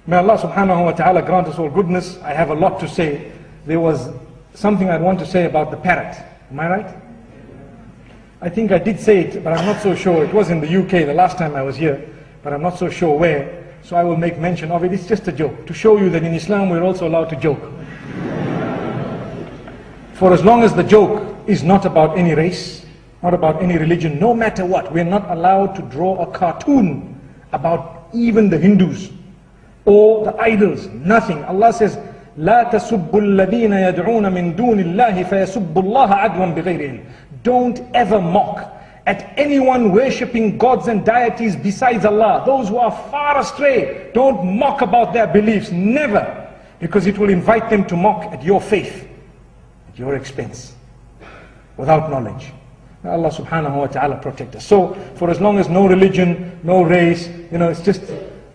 May Allah subhanahu wa ta'ala grant us all goodness. I have a lot to say. There was something I'd want to say about the parrot. Am I right? I think I did say it, but I'm not so sure. It was in the UK the last time I was here, but I'm not so sure where. So I will make mention of it. It's just a joke, to show you that in Islam we're also allowed to joke. For as long as the joke is not about any race, not about any religion, no matter what, we're not allowed to draw a cartoon about even the Hindus or the idols, nothing. Allah says, لا تسبوا الذين يدعون من دون الله فيسبوا الله عدوا بغير علم. Don't ever mock at anyone worshipping gods and deities besides Allah. Those who are far astray, don't mock about their beliefs, never, because it will invite them to mock at your faith, at your expense, without knowledge. May Allah subhanahu wa ta'ala protect us. So, for as long as no religion, no race, it's just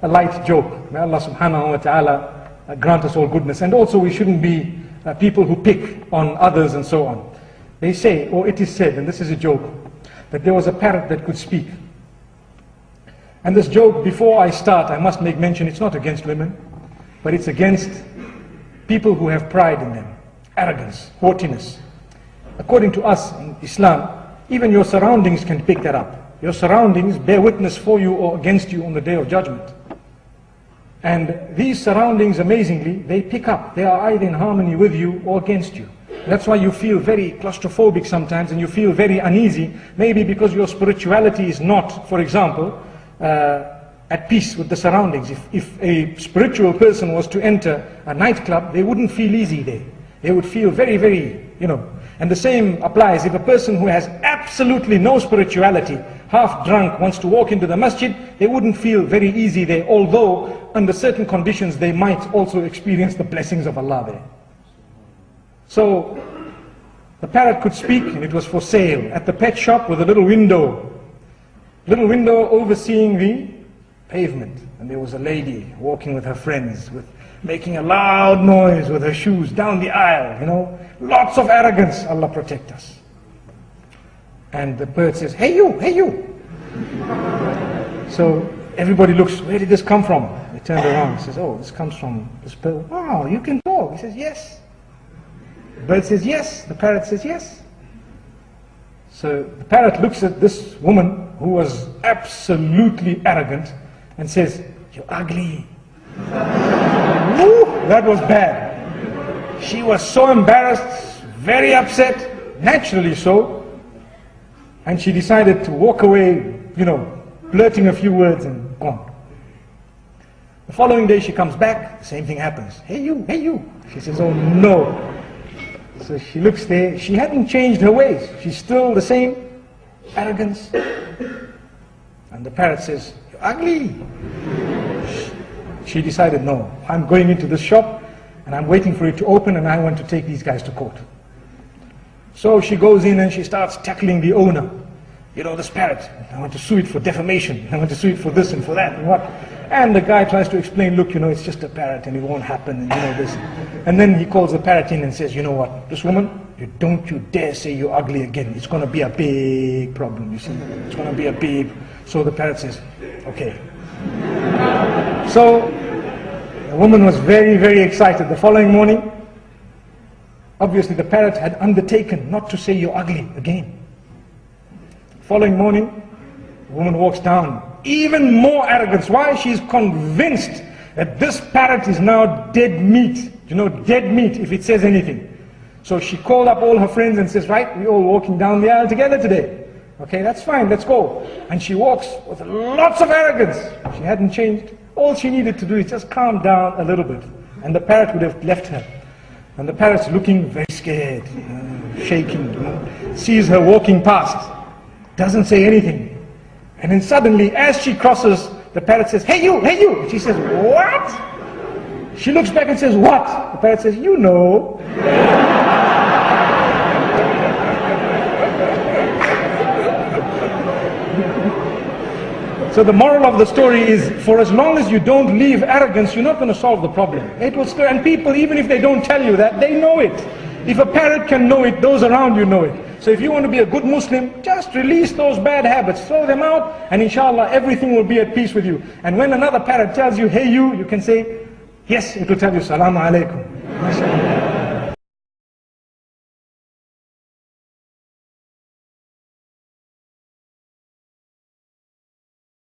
a light joke. May Allah subhanahu wa ta'ala grant us all goodness. And also we shouldn't be people who pick on others and so on. They say, or it is said, and this is a joke, that there was a parrot that could speak. And this joke, before I start, I must make mention, it's not against women, but it's against people who have pride in them, arrogance, haughtiness. According to us in Islam, even your surroundings can pick that up. Your surroundings bear witness for you or against you on the Day of Judgment. And these surroundings, amazingly, they pick up. They are either in harmony with you or against you. That's why you feel very claustrophobic sometimes, and you feel very uneasy, maybe because your spirituality is not, for example, at peace with the surroundings. If a spiritual person was to enter a nightclub, they wouldn't feel easy there. They would feel very, very, And the same applies if a person who has absolutely no spirituality, half drunk, wants to walk into the masjid, they wouldn't feel very easy there, although under certain conditions they might also experience the blessings of Allah there. So, the parrot could speak, and it was for sale at the pet shop with a little window overseeing the pavement. And there was a lady walking with her friends, making a loud noise with her shoes down the aisle, lots of arrogance. Allah protect us. And the bird says, hey you, hey you. So everybody looks, where did this come from? They turned around and says, oh, this comes from this bird. Wow, you can talk. He says, yes. The bird says yes, the parrot says yes. So the parrot looks at this woman who was absolutely arrogant and says, you're ugly. Woo, that was bad. She was so embarrassed, very upset, naturally so, and she decided to walk away, blurting a few words and gone. The following day she comes back, the same thing happens. Hey you, hey you. She says, oh no. So she looks there, she hadn't changed her ways. She's still the same arrogance. And the parrot says, you're ugly. She decided, no, I'm going into this shop and I'm waiting for it to open and I want to take these guys to court. So she goes in and she starts tackling the owner. This parrot, I want to sue it for defamation. I want to sue it for this and for that and what. And the guy tries to explain, look, it's just a parrot and it won't happen and this. And then he calls the parrot in and says, you know what, this woman, don't you dare say you're ugly again. It's going to be a big problem, you see. It's going to be a big... So the parrot says, okay. So the woman was very, very excited. The following morning, obviously the parrot had undertaken not to say you're ugly again. Following morning, the woman walks down. Even more arrogance. Why? She's convinced that this parrot is now dead meat. Dead meat if it says anything. So she called up all her friends and says, right, we're all walking down the aisle together today. Okay, that's fine, let's go. And she walks with lots of arrogance. She hadn't changed. All she needed to do is just calm down a little bit. And the parrot would have left her. And the parrot's looking very scared, shaking, sees her walking past. Doesn't say anything. And then suddenly, as she crosses, the parrot says, hey you, hey you. She says, what? She looks back and says, what? The parrot says, you know. So the moral of the story is, for as long as you don't leave arrogance, you're not going to solve the problem. It will still, and people, even if they don't tell you that, they know it. If a parrot can know it, those around you know it. So if you want to be a good Muslim, just release those bad habits, throw them out, and inshallah everything will be at peace with you. And when another parrot tells you, hey you can say, yes, it will tell you, Salaam alaikum. MashaAllah.